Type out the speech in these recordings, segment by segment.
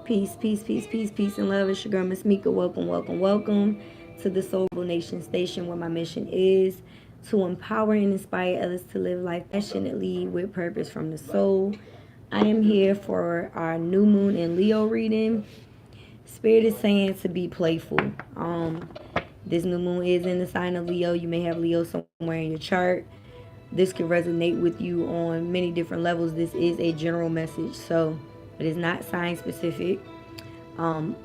Peace, peace, peace, peace, peace, and love. It's your girl, Miss Mika. Welcome, welcome, welcome to the Soulful Nation Station, where my mission is to empower and inspire others to live life passionately with purpose from the soul. I am here for our new moon in Leo reading. Spirit is saying to be playful. This new moon is in the sign of Leo. You may have Leo somewhere in your chart. This could resonate with you on many different levels. This is a general message, so it is not sign specific.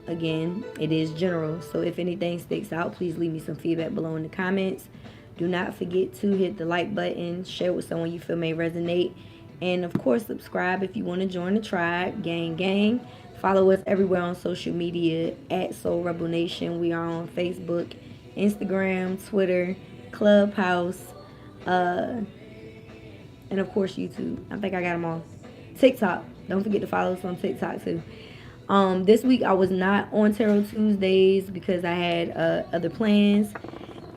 Again, it is general. So if anything sticks out, please leave me some feedback below in the comments. Do not forget to hit the like button, share with someone you feel may resonate, and of course subscribe if you want to join the tribe. Gang. Follow us everywhere on social media at 𝐿�ρισ𝑣𝑙 Nation. We are on Facebook, Instagram, Twitter, Clubhouse, and of course YouTube. I think I got them all. TikTok. Don't forget to follow us on TikTok too. This week I was not on Tarot Tuesdays because I had other plans,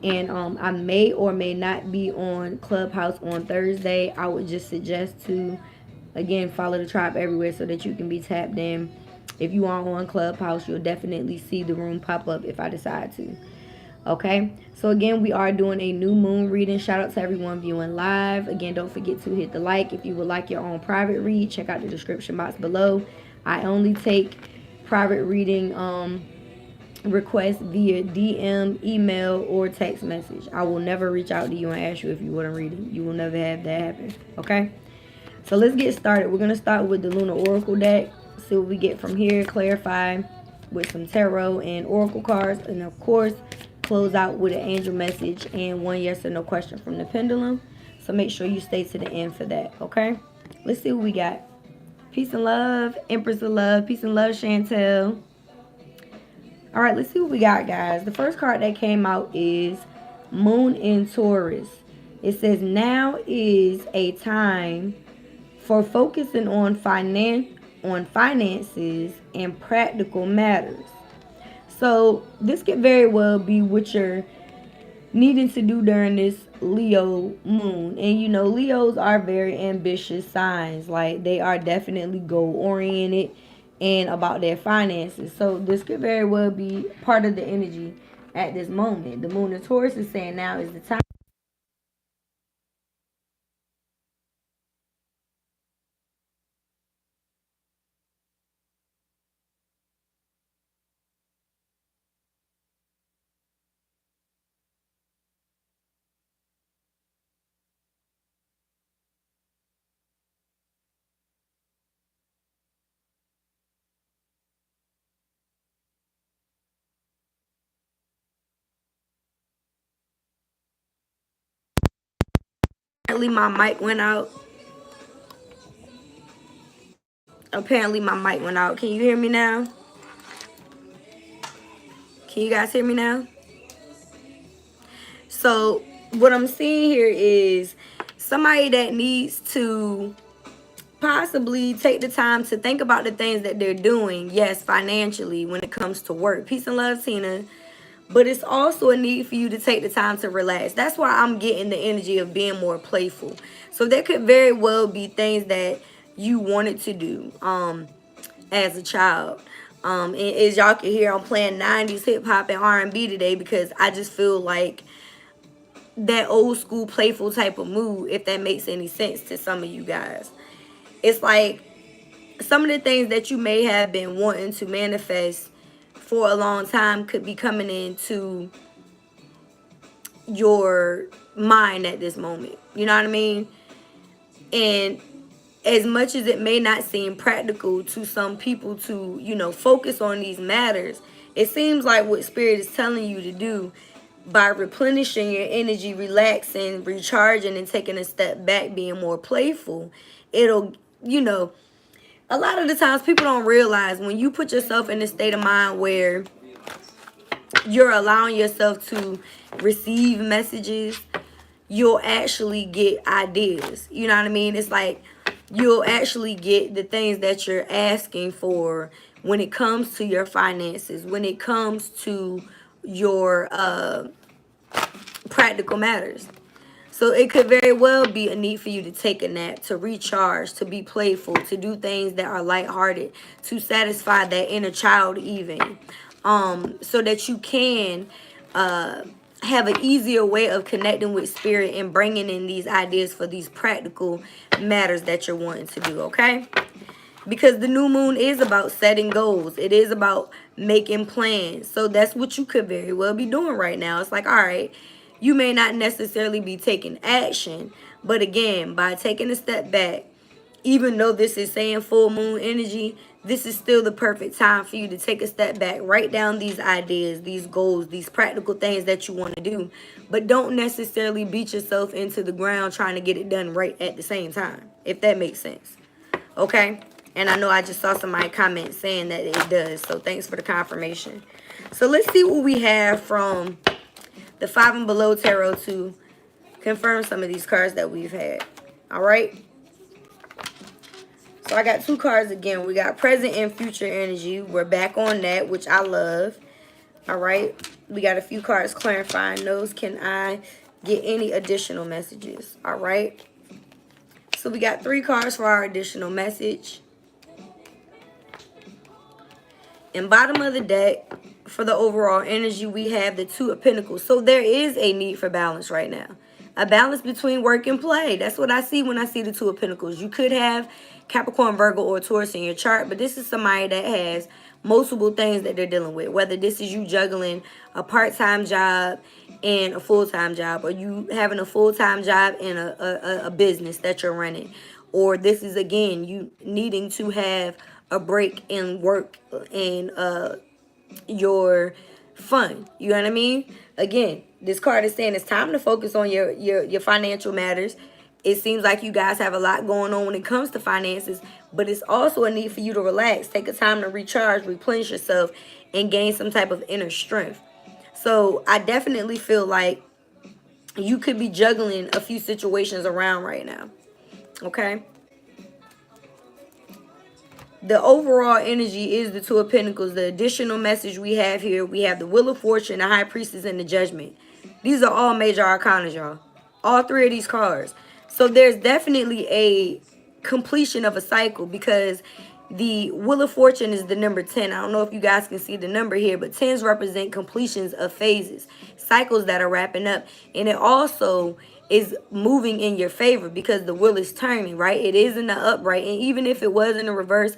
and I may or may not be on Clubhouse on Thursday. I would just suggest to, again, follow the tribe everywhere so that you can be tapped in. If you are on Clubhouse, you'll definitely see the room pop up if I decide to. Okay, so again, we are doing a new moon reading. Shout out to everyone viewing live. Again, don't forget to hit the like. If you would like your own private read, check out the description box below. I only take private reading requests via DM, email, or text message. I will never reach out to you and ask you if you want to read it. You will never have that happen. Okay, so let's get started. We're going to start with the Lunar Oracle deck. See what we get from here. Clarify with some tarot and oracle cards, and of course close out with an angel message and one yes or no question from the pendulum. So make sure you stay to the end for that. Okay, let's see what we got. Peace and love, Empress of Love. Peace and love, Chantel. All right, let's see what we got, guys. The first card that came out is Moon in Taurus. It says, now is a time for focusing on finances and practical matters. So this could very well be what you're needing to do during this Leo moon. And you know, Leos are very ambitious signs. Like, they are definitely goal oriented and about their finances. So this could very well be part of the energy at this moment. The moon in Taurus is saying now is the time. Apparently my mic went out. Can you hear me now? Can you guys hear me now? So what I'm seeing here is somebody that needs to possibly take the time to think about the things that they're doing. Yes, financially, when it comes to work. Peace and love, Tina. But it's also a need for you to take the time to relax. That's why I'm getting the energy of being more playful. So there could very well be things that you wanted to do as a child. And as y'all can hear, I'm playing 90s hip-hop and R&B today because I just feel like that old school playful type of mood, if that makes any sense to some of you guys. It's like some of the things that you may have been wanting to manifest for a long time could be coming into your mind at this moment. You know what I mean? And as much as it may not seem practical to some people to, you know, focus on these matters, it seems like what Spirit is telling you to do by replenishing your energy, relaxing, recharging, and taking a step back, being more playful, it'll, you know, a lot of the times people don't realize when you put yourself in a state of mind where you're allowing yourself to receive messages, you'll actually get ideas. You know what I mean? It's like you'll actually get the things that you're asking for when it comes to your finances, when it comes to your practical matters. So it could very well be a need for you to take a nap, to recharge, to be playful, to do things that are lighthearted, to satisfy that inner child even, so that you can have an easier way of connecting with spirit and bringing in these ideas for these practical matters that you're wanting to do, okay? Because the new moon is about setting goals. It is about making plans. So that's what you could very well be doing right now. It's like, all right, you may not necessarily be taking action, but again, by taking a step back, even though this is saying full moon energy, this is still the perfect time for you to take a step back, write down these ideas, these goals, these practical things that you want to do, but don't necessarily beat yourself into the ground trying to get it done right at the same time, if that makes sense. Okay? And I know I just saw somebody comment saying that it does, so thanks for the confirmation. So let's see what we have from the 5 and below tarot to confirm some of these cards that we've had. All right? So I got 2 cards again. We got present and future energy. We're back on that, which I love. All right. We got a few cards clarifying those. Can I get any additional messages? All right. So we got 3 cards for our additional message. And bottom of the deck, for the overall energy, we have the 2 of Pentacles. So there is a need for balance right now. A balance between work and play. That's what I see when I see the 2 of Pentacles. You could have Capricorn, Virgo, or Taurus in your chart, but this is somebody that has multiple things that they're dealing with. Whether this is you juggling a part-time job and a full-time job, or you having a full-time job and a business that you're running. Or this is, again, you needing to have a break in work and your fun. You know what I mean? Again, this card is saying it's time to focus on your financial matters. It seems like you guys have a lot going on when it comes to finances, but it's also a need for you to relax, take a time to recharge, replenish yourself, and gain some type of inner strength. So I definitely feel like you could be juggling a few situations around right now. Okay? The overall energy is the 2 of Pentacles. The additional message we have here, we have the Wheel of Fortune, the High Priestess, and the Judgment. These are all major arcana, y'all. All 3 of these cards. So there's definitely a completion of a cycle, because the Wheel of Fortune is the number 10. I don't know if you guys can see the number here, but 10s represent completions of phases, cycles that are wrapping up. And it also is moving in your favor because the wheel is turning, right? It is in the upright. And even if it was in the reverse,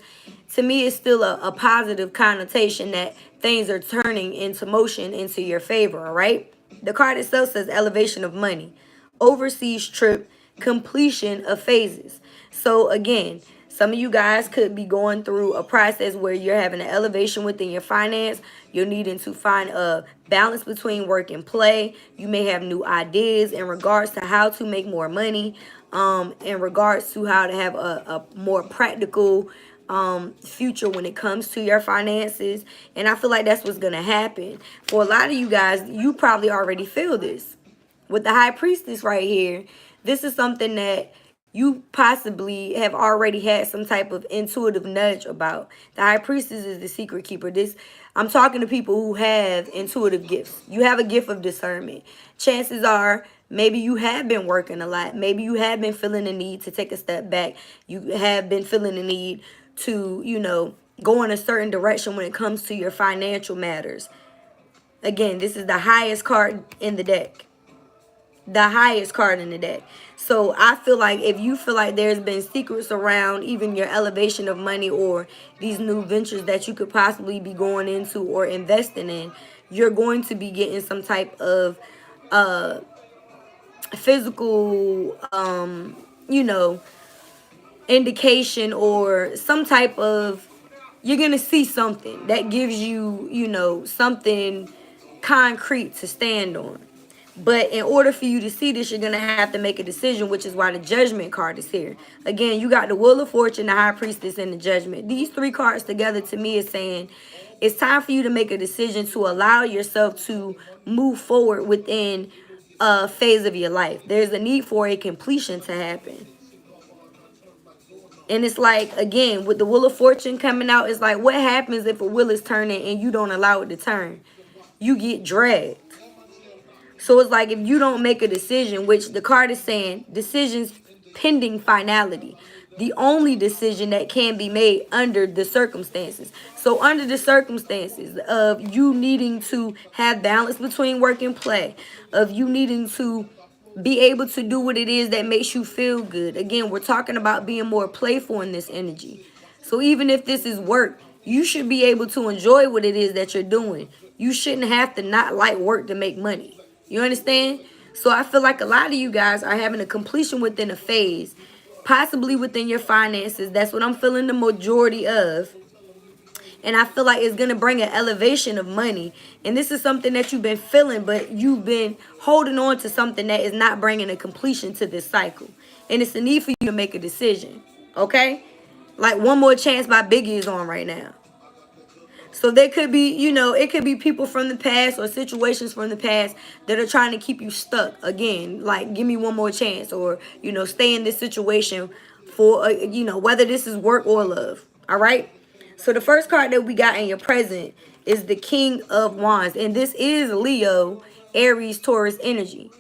to me, it's still a positive connotation that things are turning into motion into your favor, all right? The card itself says elevation of money, overseas trip, completion of phases. So again, some of you guys could be going through a process where you're having an elevation within your finance. You're needing to find a balance between work and play. You may have new ideas in regards to how to make more money, in regards to how to have a more practical future when it comes to your finances. And I feel like that's what's going to happen. For a lot of you guys, you probably already feel this. With the High Priestess right here, this is something that you possibly have already had some type of intuitive nudge about. The High Priestess is the secret keeper. I'm talking to people who have intuitive gifts. You have a gift of discernment. Chances are, maybe you have been working a lot. Maybe you have been feeling the need to take a step back. You have been feeling the need to, go in a certain direction when it comes to your financial matters. Again, this is the highest card in the deck. The highest card in the deck. So I feel like if you feel like there's been secrets around even your elevation of money or these new ventures that you could possibly be going into or investing in, you're going to be getting some type of physical, indication, or some type of, you're going to see something that gives you, something concrete to stand on. But in order for you to see this, you're going to have to make a decision, which is why the Judgment card is here. Again, you got the Wheel of Fortune, the High Priestess, and the Judgment. These 3 cards together to me is saying it's time for you to make a decision to allow yourself to move forward within a phase of your life. There's a need for a completion to happen. And it's like, again, with the Wheel of Fortune coming out, it's like, what happens if a wheel is turning and you don't allow it to turn? You get dragged. So it's like if you don't make a decision, which the card is saying decisions pending finality, the only decision that can be made under the circumstances. So under the circumstances of you needing to have balance between work and play, of you needing to be able to do what it is that makes you feel good. Again, we're talking about being more playful in this energy. So even if this is work, you should be able to enjoy what it is that you're doing. You shouldn't have to not like work to make money. You understand? So I feel like a lot of you guys are having a completion within a phase, possibly within your finances. That's what I'm feeling the majority of. And I feel like it's going to bring an elevation of money. And this is something that you've been feeling, but you've been holding on to something that is not bringing a completion to this cycle. And it's a need for you to make a decision. Okay? Like One More Chance by Biggie is on right now. So there could be, you know, it could be people from the past or situations from the past that are trying to keep you stuck. Again, like give me one more chance, or, you know, stay in this situation for, you know, whether this is work or love. All right. So the first card that we got in your present is the King of Wands. And this is Leo, Aries, Taurus energy.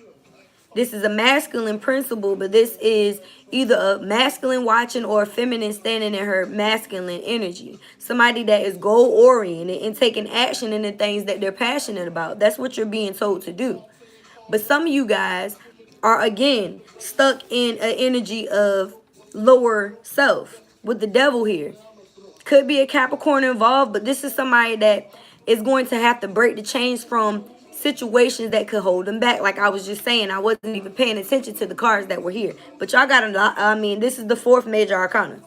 This is a masculine principle, but this is either a masculine watching or a feminine standing in her masculine energy. Somebody that is goal-oriented and taking action in the things that they're passionate about. That's what you're being told to do. But some of you guys are, again, stuck in an energy of lower self with the devil here. Could be a Capricorn involved, but this is somebody that is going to have to break the chains from situations that could hold them back. Like I was just saying, I wasn't even paying attention to the cards that were here. But y'all got a lot. I mean, this is the fourth major arcana.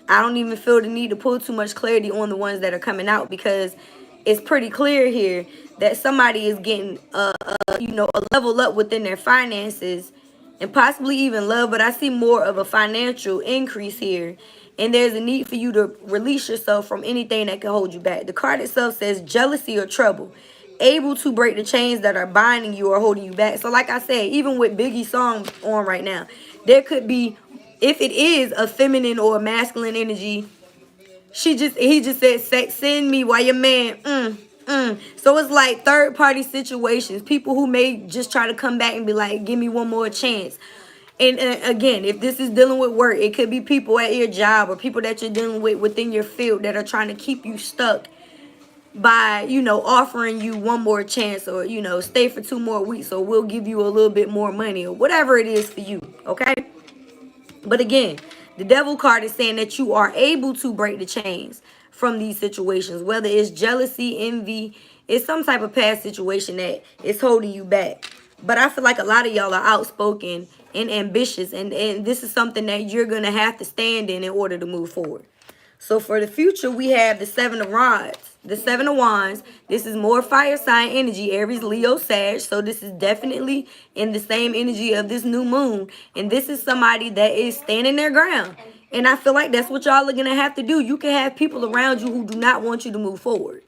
I don't even feel the need to pull too much clarity on the ones that are coming out, because it's pretty clear here that somebody is getting, you know, a level up within their finances and possibly even love. But I see more of a financial increase here. And there's a need for you to release yourself from anything that can hold you back. The card itself says jealousy or trouble. Able to break the chains that are binding you or holding you back. So like I said, even with Biggie's song on right now, there could be, if it is a feminine or a masculine energy, he just said, send me while your man, So it's like third party situations. People who may just try to come back and be like, give me one more chance. And again, if this is dealing with work, it could be people at your job or people that you're dealing with within your field that are trying to keep you stuck by, you know, offering you one more chance, or, you know, stay for 2 more weeks, or we'll give you a little bit more money, or whatever it is for you. Okay. But again, the devil card is saying that you are able to break the chains from these situations, whether it's jealousy, envy, it's some type of past situation that is holding you back. But I feel like a lot of y'all are outspoken and ambitious, and this is something that you're going to have to stand in order to move forward. So for the future, we have the Seven of Rods, the Seven of Wands. This is more fire sign energy, Aries, Leo, Sag. So this is definitely in the same energy of this new moon. And this is somebody that is standing their ground. And I feel like that's what y'all are going to have to do. You can have people around you who do not want you to move forward.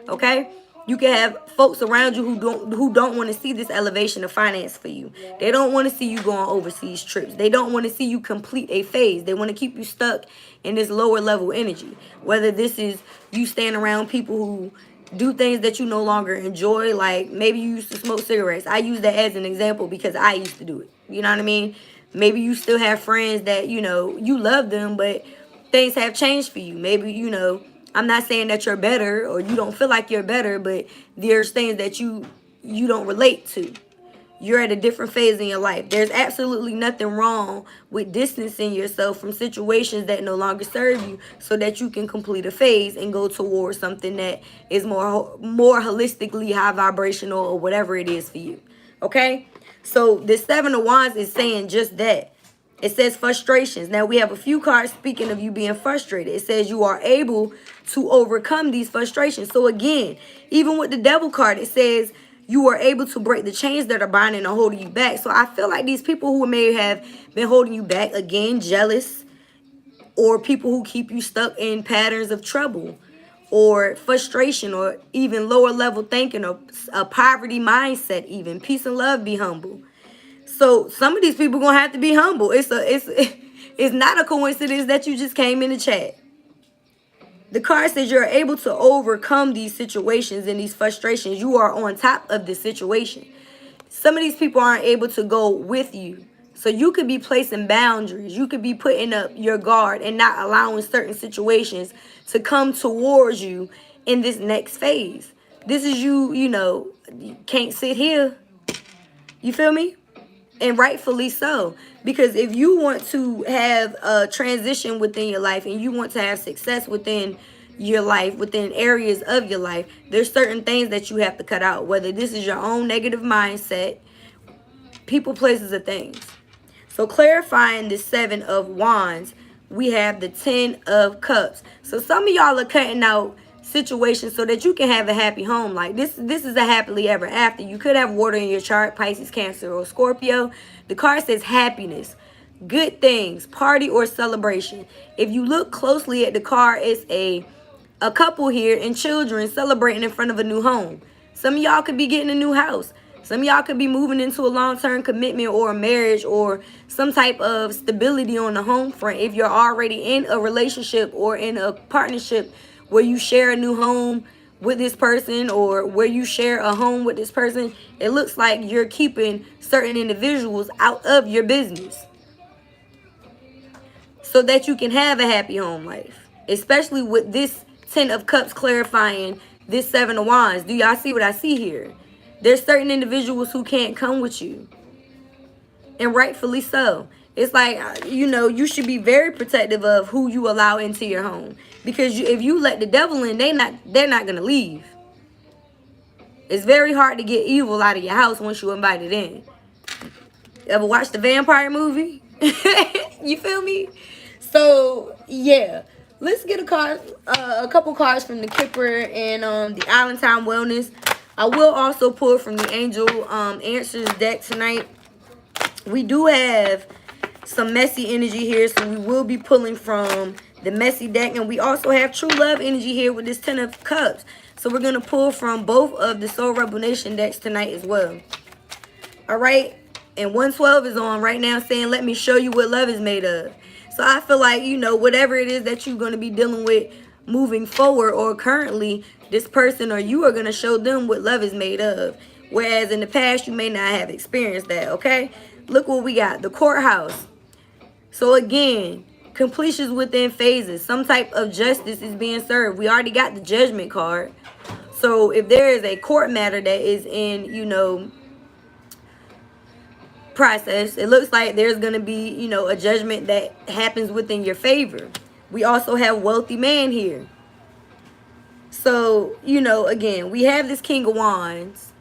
Okay? You can have folks around you who don't want to see this elevation of finance for you. They don't want to see you go on overseas trips. They don't want to see you complete a phase. They want to keep you stuck in this lower level energy. Whether this is you staying around people who do things that you no longer enjoy, like maybe you used to smoke cigarettes. I use that as an example because I used to do it. You know what I mean? Maybe you still have friends that, you know, you love them, but things have changed for you. Maybe, you know, I'm not saying that you're better or you don't feel like you're better, but there's things that you don't relate to. You're at a different phase in your life. There's absolutely nothing wrong with distancing yourself from situations that no longer serve you so that you can complete a phase and go towards something that is more holistically high vibrational or whatever it is for you. Okay? So the Seven of Wands is saying just that. It says frustrations. Now, we have a few cards speaking of you being frustrated. It says you are able to overcome these frustrations. So, again, even with the Devil card, it says you are able to break the chains that are binding and holding you back. So, I feel like these people who may have been holding you back, again, jealous, or people who keep you stuck in patterns of trouble or frustration or even lower level thinking or a poverty mindset, even. Peace and love, be humble. So some of these people gonna have to be humble. It's not a coincidence that you just came in the chat. The card says you're able to overcome these situations and these frustrations. You are on top of the situation. Some of these people aren't able to go with you. So you could be placing boundaries. You could be putting up your guard and not allowing certain situations to come towards you in this next phase. This is you, you can't sit here. You feel me? And rightfully so. Because if you want to have a transition within your life and you want to have success within your life, within areas of your life, there's certain things that you have to cut out. Whether this is your own negative mindset, people, places, or things. So clarifying the 7 of Wands, we have the 10 of Cups. So some of y'all are cutting out situations so that you can have a happy home. Like this is a happily ever after. You could have water in your chart, Pisces, Cancer, or Scorpio. The card says happiness, good things, party or celebration. If you look closely at the card, it's a couple here and children celebrating in front of a new home. Some of y'all could be getting a new house. Some of y'all could be moving into a long-term commitment or a marriage or some type of stability on the home front. If you're already in a relationship or in a partnership where you share a new home with this person or where you share a home with this person, it looks like you're keeping certain individuals out of your business so that you can have a happy home life. Especially with this 10 of Cups clarifying this 7 of Wands. Do y'all see what I see here? There's certain individuals who can't come with you. And rightfully so. It's like, you should be very protective of who you allow into your home. Because if you let the devil in, they're not going to leave. It's very hard to get evil out of your house once you invite it in. Ever watched the vampire movie? You feel me? So, yeah. Let's get a couple cards from the Kipper and the Allentown Wellness. I will also pull from the Angel Answers deck tonight. We do have some messy energy here, so we will be pulling from the messy deck. And we also have true love energy here with this 10 of Cups. So we're going to pull from both of the Soul Rebel Nation decks tonight as well. All right. And 112 is on right now saying, let me show you what love is made of. So I feel like, whatever it is that you're going to be dealing with moving forward or currently, this person or you are going to show them what love is made of. Whereas in the past, you may not have experienced that, okay? Look what we got. The courthouse. So again, completions within phases. Some type of justice is being served. We already got the judgment card. So if there is a court matter that is in, process, it looks like there's going to be, a judgment that happens within your favor. We also have wealthy man here. So, again, we have this King of Wands.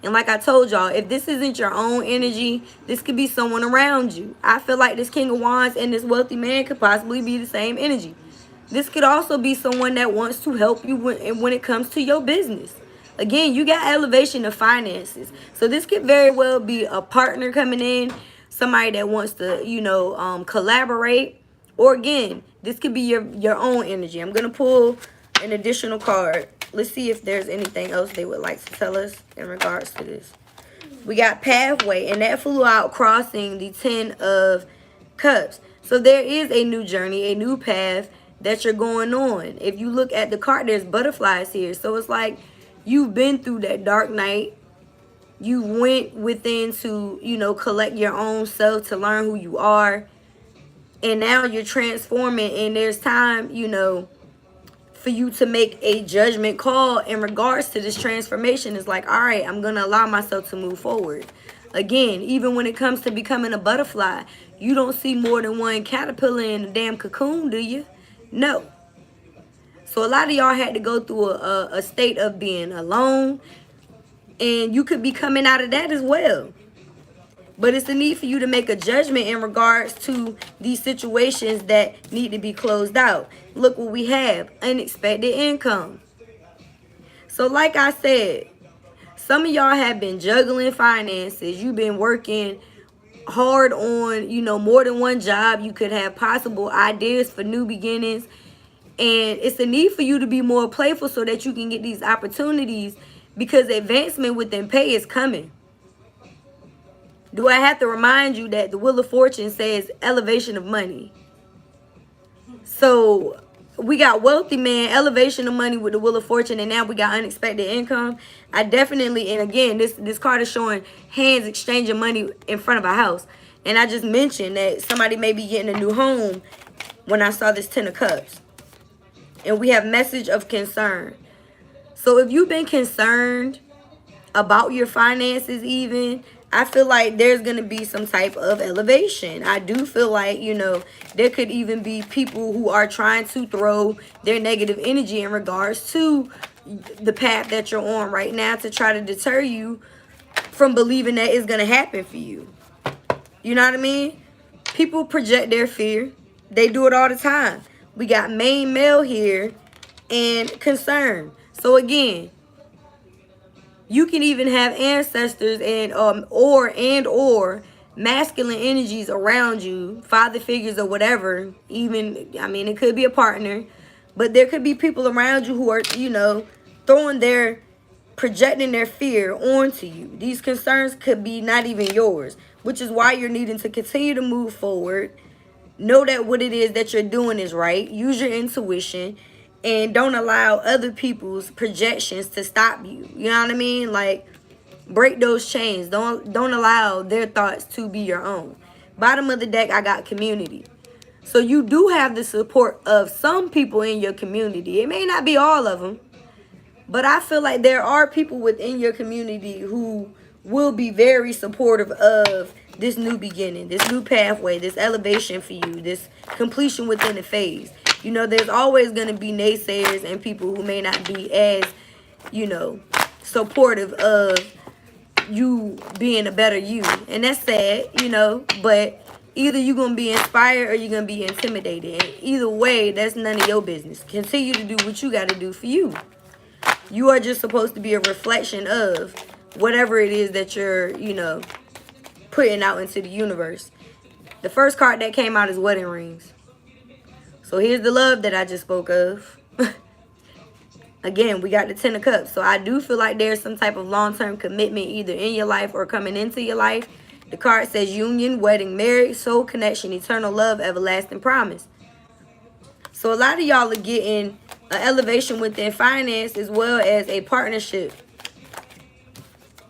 And like I told y'all, if this isn't your own energy, this could be someone around you. I feel like this King of Wands and this wealthy man could possibly be the same energy. This could also be someone that wants to help you when it comes to your business. Again, you got elevation of finances. So this could very well be a partner coming in, somebody that wants to, collaborate. Or again, this could be your own energy. I'm going to pull an additional card. Let's see if there's anything else they would like to tell us in regards to this. We got pathway, and that flew out crossing the 10 of Cups. So there is a new journey, a new path that you're going on. If you look at the card, there's butterflies here. So it's like you've been through that dark night. You went within to, collect your own self, to learn who you are. And now you're transforming, and there's time, for you to make a judgment call in regards to this transformation. It's like, all right, I'm going to allow myself to move forward. Again, even when it comes to becoming a butterfly, you don't see more than one caterpillar in a damn cocoon, do you? No. So a lot of y'all had to go through a state of being alone, and you could be coming out of that as well. But it's the need for you to make a judgment in regards to these situations that need to be closed out. Look what we have. Unexpected income. So like I said, some of y'all have been juggling finances. You've been working hard on, more than one job. You could have possible ideas for new beginnings. And it's a need for you to be more playful so that you can get these opportunities, because advancement within pay is coming. Do I have to remind you that the Wheel of Fortune says elevation of money? So we got wealthy man, elevation of money with the Wheel of Fortune, and now we got unexpected income. I definitely, and again, this card is showing hands exchanging money in front of a house. And I just mentioned that somebody may be getting a new home when I saw this 10 of Cups. And we have message of concern. So if you've been concerned about your finances even, I feel like there's going to be some type of elevation. I do feel like, you know, there could even be people who are trying to throw their negative energy in regards to the path that you're on right now to try to deter you from believing that it's going to happen for you. You know what I mean? People project their fear. They do it all the time. We got main male here and concern. So again, you can even have ancestors and or masculine energies around you, father figures or whatever. Even, I mean, it could be a partner, but there could be people around you who are, you know, projecting their fear onto you. These concerns could be not even yours, which is why you're needing to continue to move forward. Know that what it is that you're doing is right. Use your intuition. And don't allow other people's projections to stop you. You know what I mean? Like, break those chains. Don't allow their thoughts to be your own. Bottom of the deck, I got community. So you do have the support of some people in your community. It may not be all of them, but I feel like there are people within your community who will be very supportive of this new beginning, this new pathway, this elevation for you, this completion within the phase. You know, there's always going to be naysayers and people who may not be as, you know, supportive of you being a better you. And that's sad, you know, but either you're going to be inspired or you're going to be intimidated. And either way, that's none of your business. Continue to do what you got to do for you. You are just supposed to be a reflection of whatever it is that you're, you know, putting out into the universe. The first card that came out is wedding rings. So here's the love that I just spoke of. Again, we got the 10 of Cups. So I do feel like there's some type of long-term commitment either in your life or coming into your life. The card says union, wedding, marriage, soul connection, eternal love, everlasting promise. So a lot of y'all are getting an elevation within finance as well as a partnership.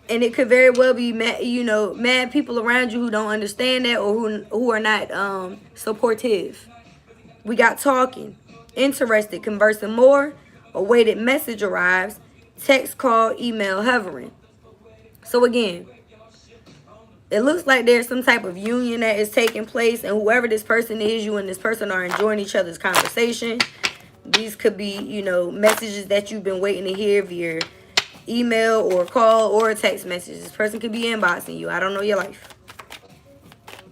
And it could very well be, you know, mad people around you who don't understand that or who are not supportive. We got talking, interested, conversing more, awaited message arrives, text, call, email, hovering. So again, it looks like there's some type of union that is taking place, and whoever this person is, you and this person are enjoying each other's conversation. These could be, you know, messages that you've been waiting to hear via email or call or a text message. This person could be inboxing you. I don't know your life.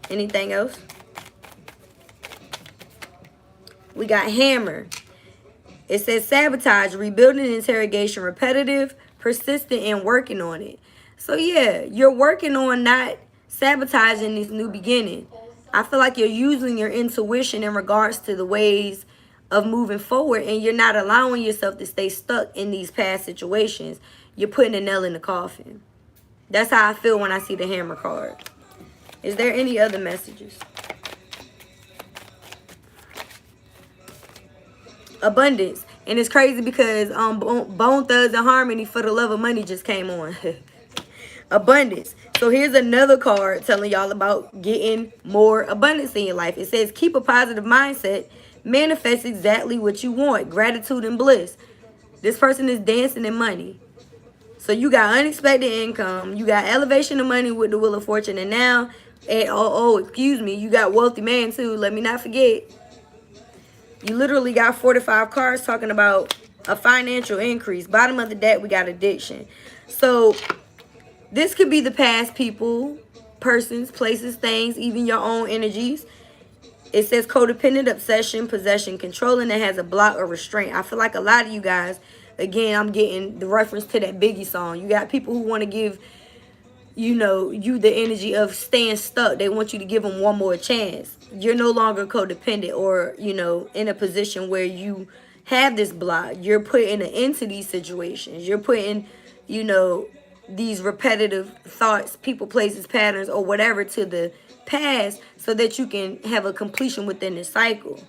Anything else? We got hammer. It says sabotage, rebuilding, interrogation, repetitive, persistent, and working on it. So yeah, you're working on not sabotaging this new beginning. I feel like you're using your intuition in regards to the ways of moving forward, and you're not allowing yourself to stay stuck in these past situations. You're putting a nail in the coffin. That's how I feel when I see the hammer card. Is there any other messages? Abundance. And it's crazy because Bone Thugs and Harmony for the Love of Money just came on. Abundance. So here's another card telling y'all about getting more abundance in your life. It says keep a positive mindset. Manifest exactly what you want. Gratitude and bliss. This person is dancing in money. So you got unexpected income. You got elevation of money with the Wheel of Fortune. And now, you got wealthy man too. Let me not forget. You literally got 4 to 5 cards talking about a financial increase. Bottom of the deck, we got addiction. So this could be the past people, persons, places, things, even your own energies. It says codependent, obsession, possession, control, and it has a block or restraint. I feel like a lot of you guys, again, I'm getting the reference to that Biggie song. You got people who want to give, you know, you the energy of staying stuck. They want you to give them one more chance. You're no longer codependent or, you know, in a position where you have this block. You're putting an end to these situations. You're putting, you know, these repetitive thoughts, people, places, patterns, or whatever to the past so that you can have a completion within the cycle.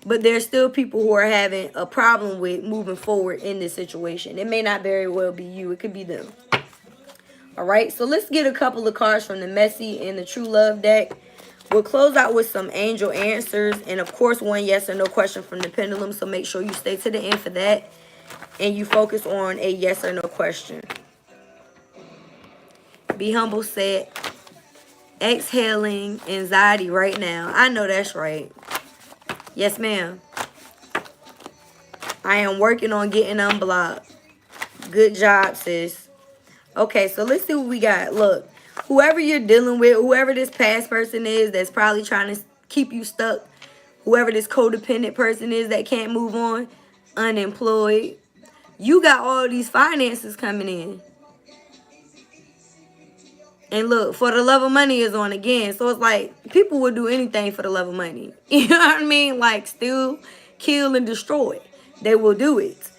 but there's still people who are having a problem with moving forward in this situation. It may not very well be you. It could be them. All right, so let's get a couple of cards from the Messy and the True Love deck. We'll close out with some angel answers, and of course, one yes or no question from the pendulum. So make sure you stay to the end for that, and you focus on a yes or no question. Be humble, set. Exhaling anxiety right now. I know that's right. Yes, ma'am. I am working on getting unblocked. Good job, sis. Okay, so let's see what we got. Look, whoever you're dealing with, whoever this past person is that's probably trying to keep you stuck, whoever this codependent person is that can't move on, unemployed, you got all these finances coming in. And look, for the love of money is on again. So it's like people would do anything for the love of money. You know what I mean? Like steal, kill, and destroy. They will do it.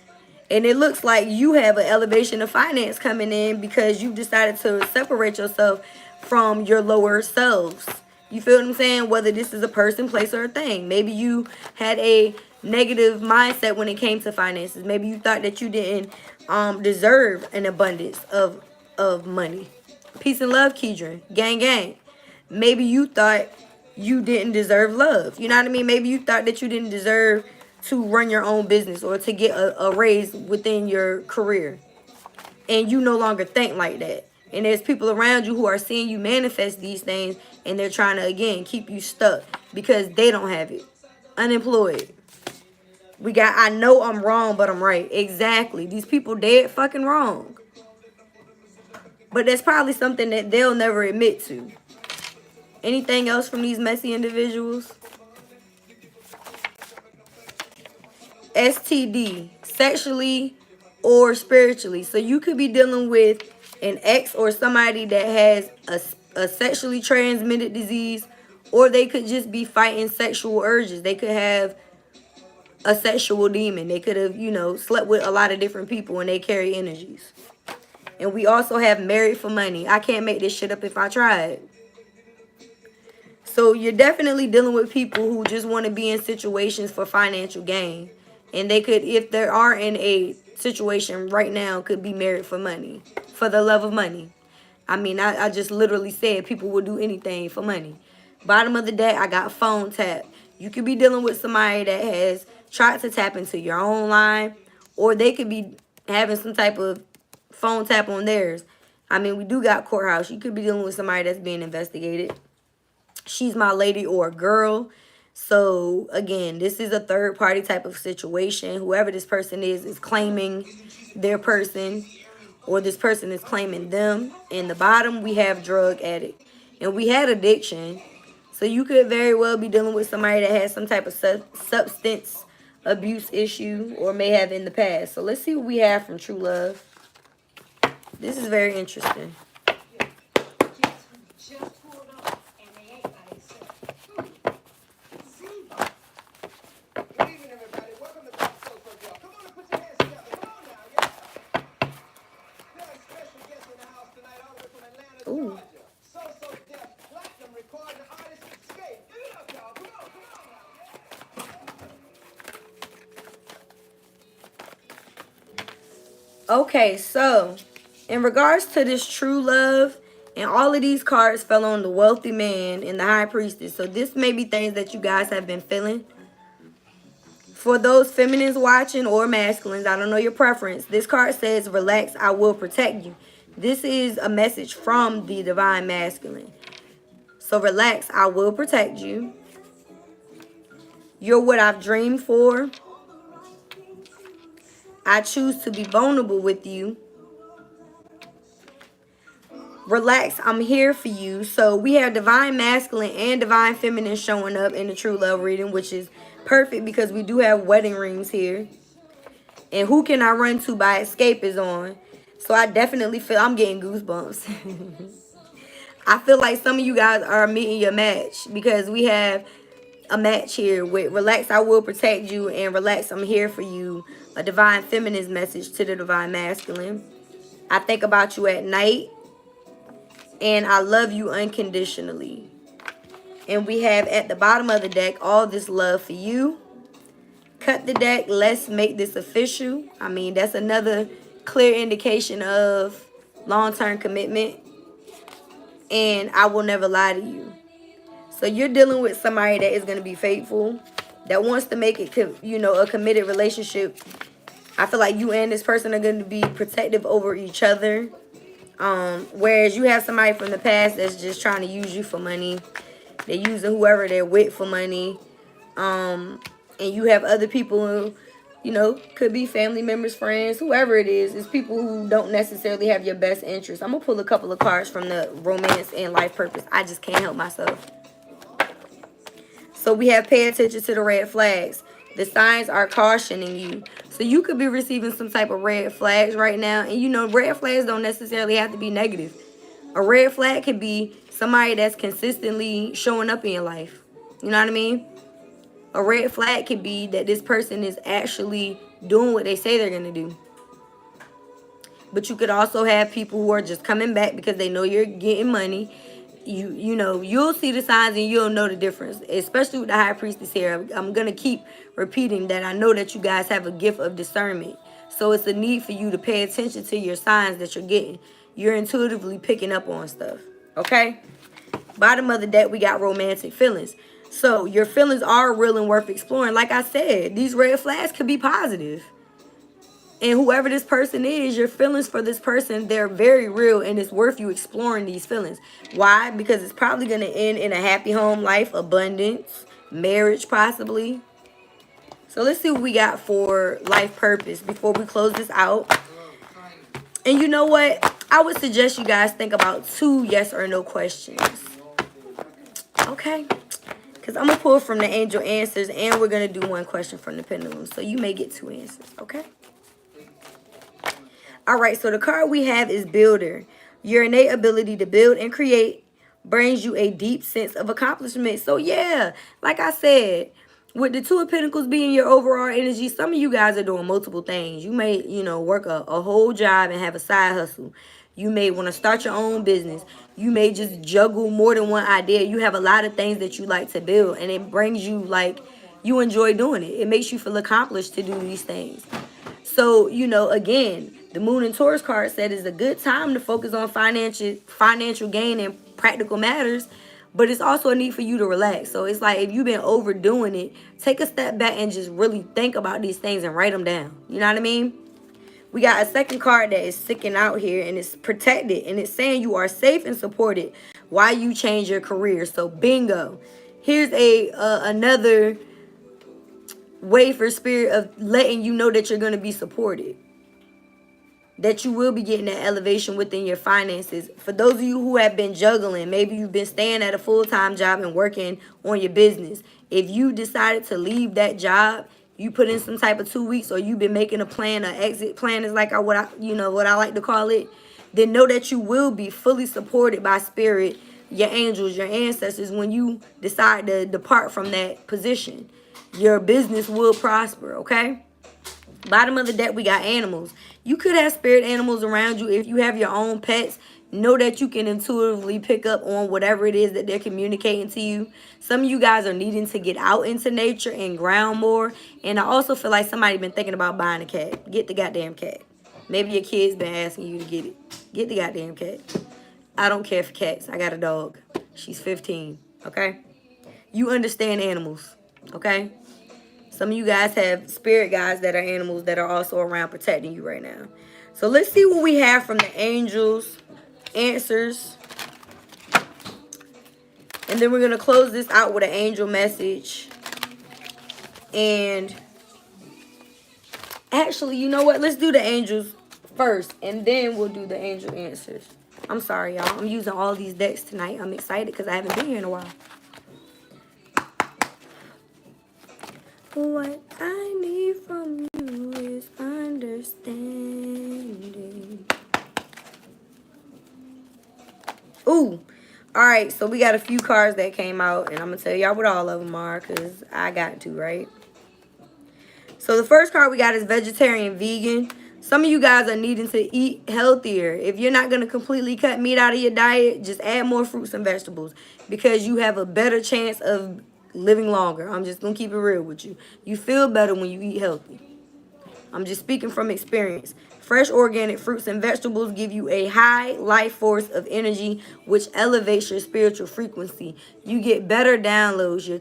And it looks like you have an elevation of finance coming in because you've decided to separate yourself from your lower selves. You feel what I'm saying? Whether this is a person, place, or a thing. Maybe you had a negative mindset when it came to finances. Maybe you thought that you didn't deserve an abundance of money. Peace and love, Kedron. Gang, gang. Maybe you thought you didn't deserve love. You know what I mean? Maybe you thought that you didn't deserve to run your own business or to get a raise within your career. And you no longer think like that. And there's people around you who are seeing you manifest these things, and they're trying to, again, keep you stuck because they don't have it. Unemployed. We got, I know I'm wrong, but I'm right. Exactly. These people dead fucking wrong. But that's probably something that they'll never admit to. Anything else from these messy individuals? STD, sexually or spiritually. So you could be dealing with an ex or somebody that has a sexually transmitted disease, or they could just be fighting sexual urges. They could have a sexual demon. They could have, you know, slept with a lot of different people and they carry energies. And we also have married for money. I can't make this shit up if I tried. So you're definitely dealing with people who just want to be in situations for financial gain. And they could, if they are in a situation right now, could be married for money. For the love of money. I mean, I just literally said people will do anything for money. Bottom of the deck, I got phone tap. You could be dealing with somebody that has tried to tap into your own line. Or they could be having some type of phone tap on theirs. I mean, we do got courthouse. You could be dealing with somebody that's being investigated. She's my lady or a girl. So, again, this is a third party type of situation. Whoever this person is claiming their person, or this person is claiming them. In the bottom, we have drug addict. And we had addiction. So you could very well be dealing with somebody that has some type of substance abuse issue, or may have in the past. So let's see what we have from True Love. This is very interesting. Ooh. Okay, so in regards to this True Love, and all of these cards fell on the wealthy man and the high priestess. So this may be things that you guys have been feeling. For those feminines watching or masculines, I don't know your preference. This card says, relax, I will protect you. This is a message from the divine masculine. So relax, I will protect you. You're what I've dreamed for. I choose to be vulnerable with you. Relax, I'm here for you. So we have divine masculine and divine feminine showing up in the True Love reading, which is perfect because we do have wedding rings here. And Who Can I Run To by Escape is on. So I definitely feel, I'm getting goosebumps. I feel like some of you guys are meeting your match, because we have a match here with relax, I will protect you, and relax, I'm here for you. A divine feminine message to the divine masculine. I think about you at night, and I love you unconditionally. And we have at the bottom of the deck, all this love for you. Cut the deck. Let's make this official. I mean, that's another clear indication of long-term commitment. And I will never lie to you. So you're dealing with somebody that is going to be faithful, that wants to make it, you know, a committed relationship. I feel like you and this person are going to be protective over each other. Whereas you have somebody from the past that's just trying to use you for money. They're using whoever they're with for money. And you have other people who, you know, could be family members, friends, whoever it is. It's people who don't necessarily have your best interest. I'm going to pull a couple of cards from the romance and life purpose. I just can't help myself. So we have pay attention to the red flags. The signs are cautioning you. So you could be receiving some type of red flags right now. And you know, red flags don't necessarily have to be negative. A red flag could be somebody that's consistently showing up in your life. You know what I mean? A red flag could be that this person is actually doing what they say they're going to do. But you could also have people who are just coming back because they know you're getting money. You know, you'll see the signs and you'll know the difference, especially with the high priestess here. I'm going to keep repeating that. I know that you guys have a gift of discernment. So it's a need for you to pay attention to your signs that you're getting. You're intuitively picking up on stuff. Okay? Bottom of the deck, we got romantic feelings. So your feelings are real and worth exploring. Like I said, these red flags could be positive. And whoever this person is, your feelings for this person, they're very real, and it's worth you exploring these feelings. Why? Because it's probably going to end in a happy home life, abundance, marriage possibly. So let's see what we got for life purpose before we close this out. And you know what? I would suggest you guys think about 2 yes or no questions. Okay? Because I'm going to pull from the angel answers, and we're going to do 1 question from the pendulum. So you may get 2 answers. Okay? All right, so the card we have is Builder. Your innate ability to build and create brings you a deep sense of accomplishment. So, yeah, like I said, with the 2 of Pentacles being your overall energy, some of you guys are doing multiple things. You may, you know, work a whole job and have a side hustle. You may want to start your own business. You may just juggle more than one idea. You have a lot of things that you like to build, and it brings you, like, you enjoy doing it. It makes you feel accomplished to do these things. So, you know, again, the Moon and Taurus card said it's a good time to focus on financial gain and practical matters, but it's also a need for you to relax. So it's like if you've been overdoing it, take a step back and just really think about these things and write them down. You know what I mean? We got a second card that is sticking out here, and it's protected, and it's saying you are safe and supported while you change your career. So bingo. Here's another way for spirit of letting you know that you're going to be supported, that you will be getting that elevation within your finances. For those of you who have been juggling, maybe you've been staying at a full-time job and working on your business. If you decided to leave that job, you put in some type of 2 weeks, or you've been making a plan, an exit plan is like what I like to call it, then know that you will be fully supported by spirit, your angels, your ancestors, when you decide to depart from that position. Your business will prosper, okay? Bottom of the deck, we got animals. You could have spirit animals around you. If you have your own pets, know that you can intuitively pick up on whatever it is that they're communicating to you. Some of you guys are needing to get out into nature and ground more. And I also feel like somebody been thinking about buying a cat. Get the goddamn cat. Maybe your kid's been asking you to get it. Get the goddamn cat. I don't care for cats. I got a dog. She's 15, okay? You understand animals, okay? Some of you guys have spirit guides that are animals that are also around protecting you right now. So let's see what we have from the angels, answers. And then we're going to close this out with an angel message. And actually, you know what? Let's do the angels first, and then we'll do the angel answers. I'm sorry, y'all. I'm using all these decks tonight. I'm excited because I haven't been here in a while. What I need from you is understanding. Ooh. Alright, so we got a few cards that came out, and I'm going to tell y'all what all of them are, because I got to, right? So the first card we got is vegetarian, vegan. Some of you guys are needing to eat healthier. If you're not going to completely cut meat out of your diet, just add more fruits and vegetables, because you have a better chance of living longer. I'm just going to keep it real with you. You feel better when you eat healthy. I'm just speaking from experience. Fresh organic fruits and vegetables give you a high life force of energy, which elevates your spiritual frequency. You get better downloads. You're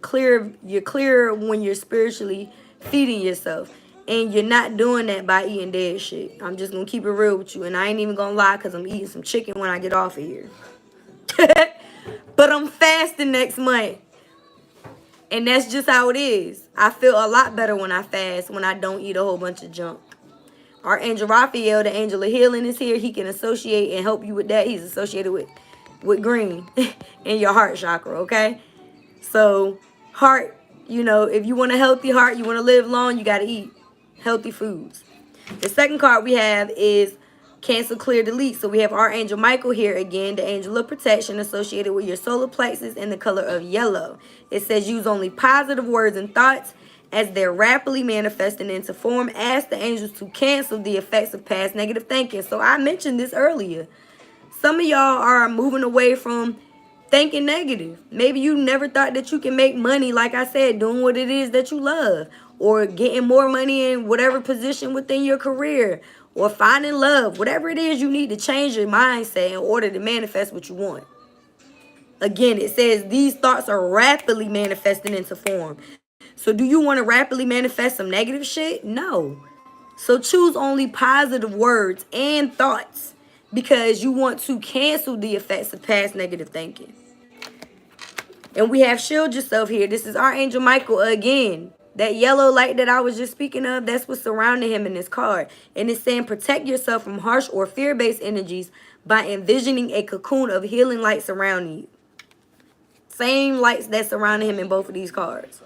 clearer when you're spiritually feeding yourself. And you're not doing that by eating dead shit. I'm just going to keep it real with you. And I ain't even going to lie because I'm eating some chicken when I get off of here. But I'm fasting next month. And that's just how it is. I feel a lot better when I fast, when I don't eat a whole bunch of junk. Archangel Raphael, the angel of healing, is here. He can associate and help you with that. He's associated with green in your heart chakra, okay? So, heart, you know, if you want a healthy heart, you want to live long, you got to eat healthy foods. The second card we have is Cancel, Clear, Delete. So we have Archangel Michael here again, the angel of protection associated with your solar plexus in the color of yellow. It says use only positive words and thoughts as they're rapidly manifesting into form. Ask the angels to cancel the effects of past negative thinking. So I mentioned this earlier. Some of y'all are moving away from thinking negative. Maybe you never thought that you can make money, like I said, doing what it is that you love, or getting more money in whatever position within your career, or finding love. Whatever it is, you need to change your mindset in order to manifest what you want. Again, it says these thoughts are rapidly manifesting into form. So do you want to rapidly manifest some negative shit? No. So choose only positive words and thoughts because you want to cancel the effects of past negative thinking. And we have Shield Yourself here. This is Archangel Michael again. That yellow light that I was just speaking of, that's what's surrounding him in this card. And it's saying protect yourself from harsh or fear-based energies by envisioning a cocoon of healing light surrounding you. Same lights that surrounding him in both of these cards.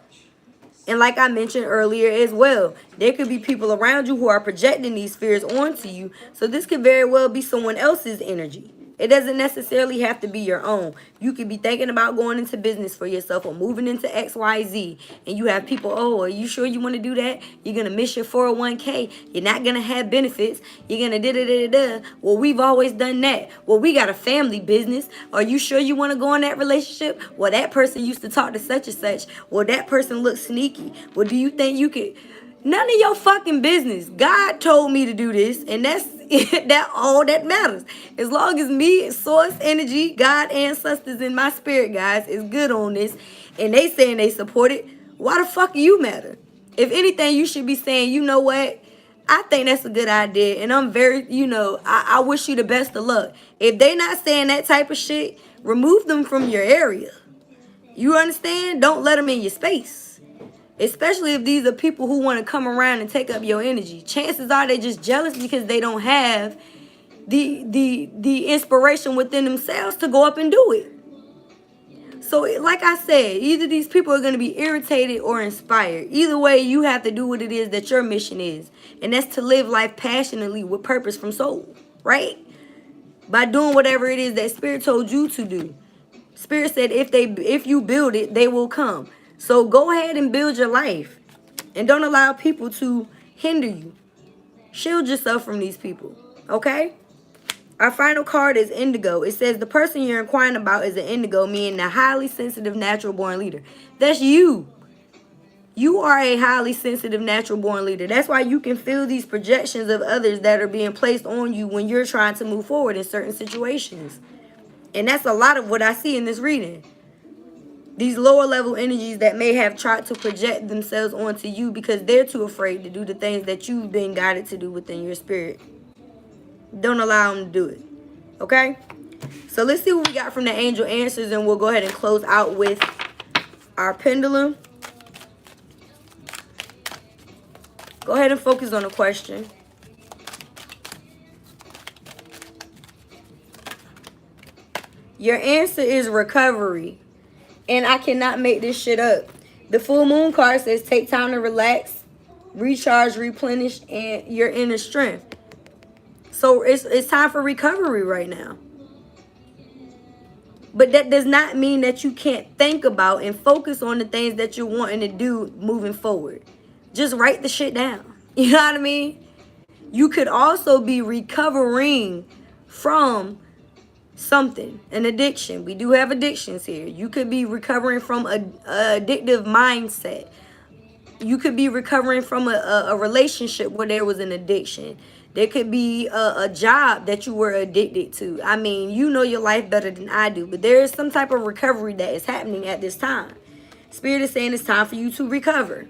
And like I mentioned earlier as well, there could be people around you who are projecting these fears onto you. So this could very well be someone else's energy. It doesn't necessarily have to be your own. You could be thinking about going into business for yourself or moving into XYZ. And you have people, oh, are you sure you want to do that? You're going to miss your 401k. You're not going to have benefits. You're going to da-da-da-da-da. Well, we've always done that. Well, we got a family business. Are you sure you want to go in that relationship? Well, that person used to talk to such and such. Well, that person looks sneaky. Well, do you think you could... None of your fucking business. God told me to do this, and that's that all that matters. As long as me, source energy, God, ancestors, and my spirit guys is good on this, and they saying they support it, why the fuck do you matter? If anything, you should be saying, you know what? I think that's a good idea, and I'm very, you know, I wish you the best of luck. If they not saying that type of shit, remove them from your area. You understand? Don't let them in your space. Especially if these are people who want to come around and take up your energy. Chances are they're just jealous because they don't have the inspiration within themselves to go up and do it. So like I said, either these people are going to be irritated or inspired. Either way, you have to do what it is that your mission is. And that's to live life passionately with purpose from soul. Right? By doing whatever it is that Spirit told you to do. Spirit said if you build it, they will come. So go ahead and build your life. And don't allow people to hinder you. Shield yourself from these people. Okay? Our final card is Indigo. It says the person you're inquiring about is an Indigo, meaning a highly sensitive natural born leader. That's you. You are a highly sensitive natural born leader. That's why you can feel these projections of others that are being placed on you when you're trying to move forward in certain situations. And that's a lot of what I see in this reading. These lower level energies that may have tried to project themselves onto you because they're too afraid to do the things that you've been guided to do within your spirit. Don't allow them to do it. Okay? So let's see what we got from the angel answers, and we'll go ahead and close out with our pendulum. Go ahead and focus on the question. Your answer is recovery. And I cannot make this shit up. The full moon card says take time to relax, recharge, replenish, and your inner strength. So it's time for recovery right now. But that does not mean that you can't think about and focus on the things that you're wanting to do moving forward. Just write the shit down. You know what I mean? You could also be recovering from something, an addiction. We do have addictions here. You could be recovering from a addictive mindset. You could be recovering from a relationship where there was an addiction. There could be a job that you were addicted to. I mean, you know your life better than I do, but there is some type of recovery that is happening at this time. Spirit is saying it's time for you to recover.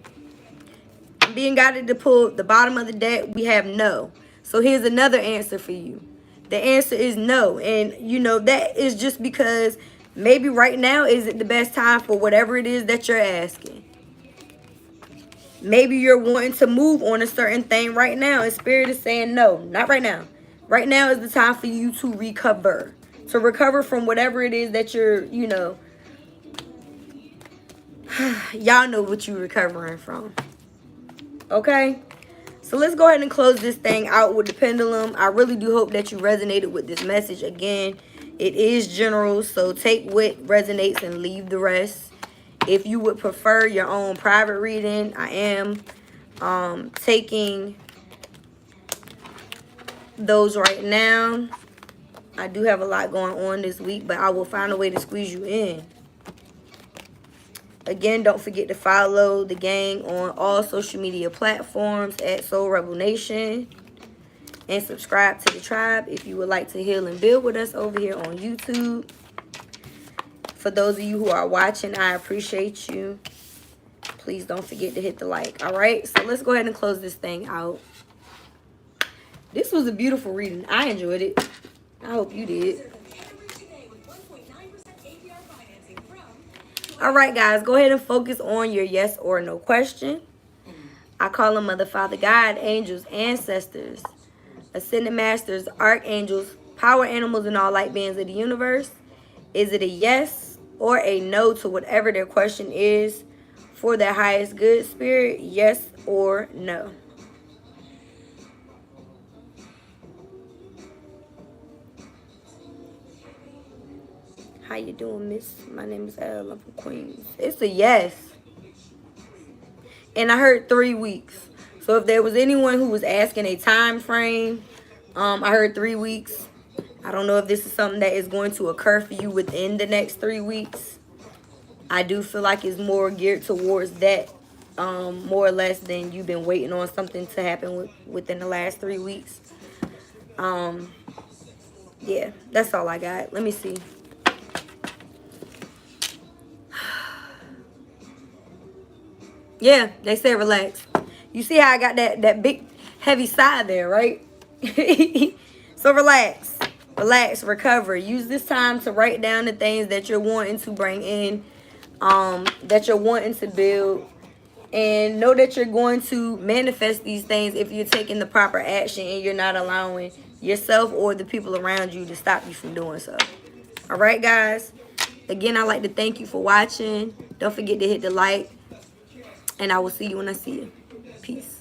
Being guided to pull the bottom of the deck, we have no. So here's another answer for you. The answer is no. And, you know, that is just because maybe right now isn't the best time for whatever it is that you're asking. Maybe you're wanting to move on a certain thing right now, and Spirit is saying no, not right now. Right now is the time for you to recover. To recover from whatever it is that you're, you know, y'all know what you're recovering from. Okay? So let's go ahead and close this thing out with the pendulum. I really do hope that you resonated with this message. Again, it is general, so take what resonates and leave the rest. If you would prefer your own private reading, I am taking those right now. I do have a lot going on this week, but I will find a way to squeeze you in. Again, don't forget to follow the gang on all social media platforms at Soul Rebel Nation. And subscribe to the tribe if you would like to heal and build with us over here on YouTube. For those of you who are watching, I appreciate you. Please don't forget to hit the like. All right, so let's go ahead and close this thing out. This was a beautiful reading. I enjoyed it. I hope you did. All right, guys, go ahead and focus on your yes or no question. I call them Mother, Father, God, angels, ancestors, ascended masters, archangels, power animals, and all light beings of the universe. Is it a yes or a no to whatever their question is for their highest good, Spirit? Yes or no? How you doing, miss? My name is Elle. I'm from Queens. It's a yes. And I heard 3 weeks. So if there was anyone who was asking a time frame, I heard 3 weeks. I don't know if this is something that is going to occur for you within the next 3 weeks. I do feel like it's more geared towards that, more or less, than you've been waiting on something to happen within the last 3 weeks. Yeah, that's all I got. Let me see. Yeah, they say relax. You see how I got that big heavy side there, right? So relax. Relax, recover. Use this time to write down the things that you're wanting to bring in, that you're wanting to build. And know that you're going to manifest these things if you're taking the proper action and you're not allowing yourself or the people around you to stop you from doing so. All right, guys. Again, I'd like to thank you for watching. Don't forget to hit the like. And I will see you when I see you. Peace.